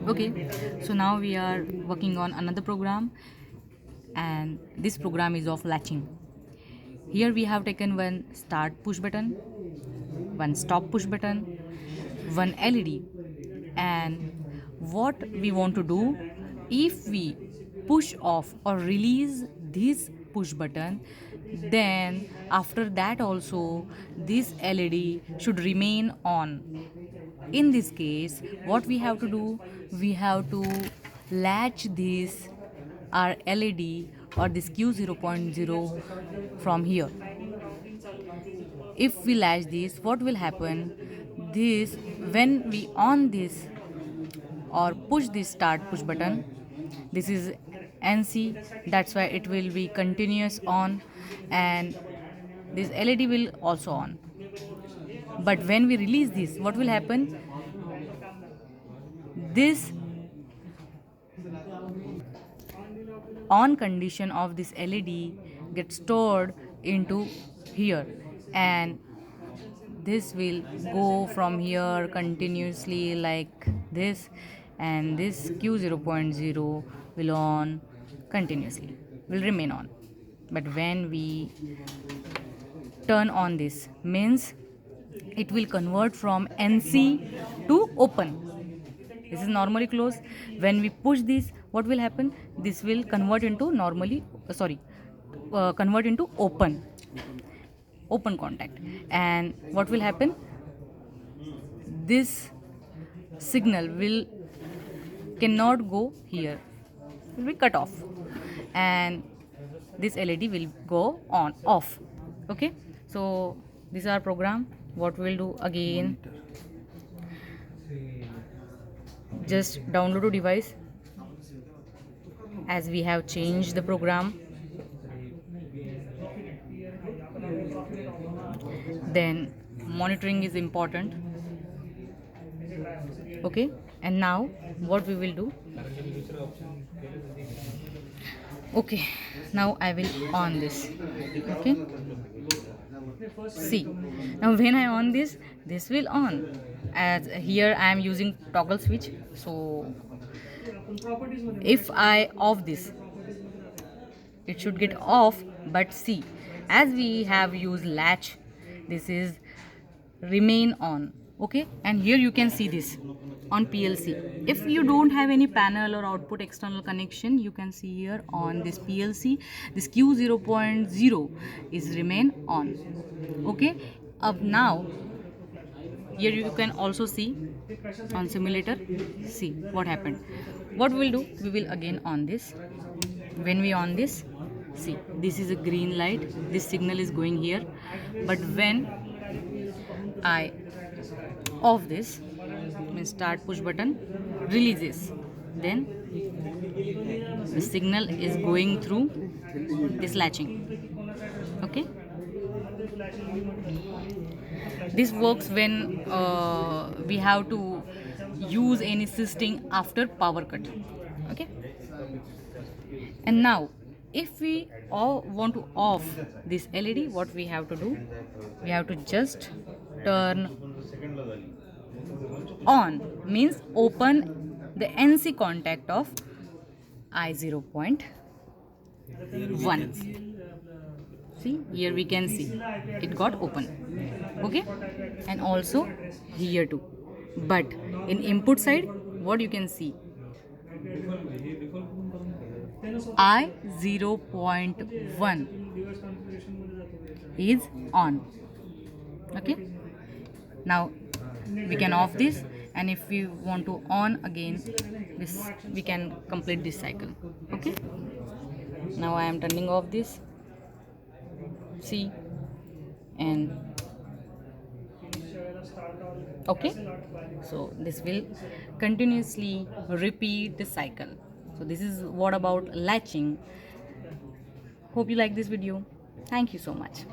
Okay, so now we are working on another program, and this program is of latching. Here we have taken one start push button, one stop push button, one LED, and what we want to do, if we push off or release this push button, then after that also this LED should remain on. In this case, what we have to do, we have to latch this our LED or this Q0.0 from here. If we latch this, what will happen, this when we on this or push this start push button, this is NC, that's why it will be continuous on, and this LED will also on. But when we release this, what will happen, this on condition of this LED gets stored into here, and this will go from here continuously like this, and this Q0.0 will on continuously, will remain on. But when we turn on this, means it will convert from NC to open. This is normally closed. When we push this, what will happen, this will convert into convert into open contact. And what will happen, this signal will cannot go here, will be cut off, and this LED will go on off. Okay, so this is our program. What we'll do again, just download a device, as we have changed the program. Then monitoring is important. Okay, and now what we will do, okay, now I will on this. Okay, see, now when I on this, this will on. As here I am using toggle switch, so if I off this, it should get off. But see, as we have used latch, this is remain on. Okay, and here you can see this on PLC. If you don't have any panel or output external connection, you can see here on this PLC, this Q0.0 is remain on. Okay, up now here you can also see on simulator, see what happened. What we'll do, we will again on this. When we on this, see, this is a green light, this signal is going here. But when I off this, means start push button releases, then the signal is going through this latching. Okay, this works when we have to use any system after power cut. Okay, and now if we all want to off this LED, what we have to do, we have to just turn on, means open the NC contact of I0.1. See, here we can see it got open. Okay, and also here too. But in input side, what you can see, I0.1 is on. Okay, now we can off this, and if we want to on again, this we can complete this cycle. Okay, now I am turning off this, see, and okay, so this will continuously repeat the cycle. So this is what about latching. Hope you like this video. Thank you so much.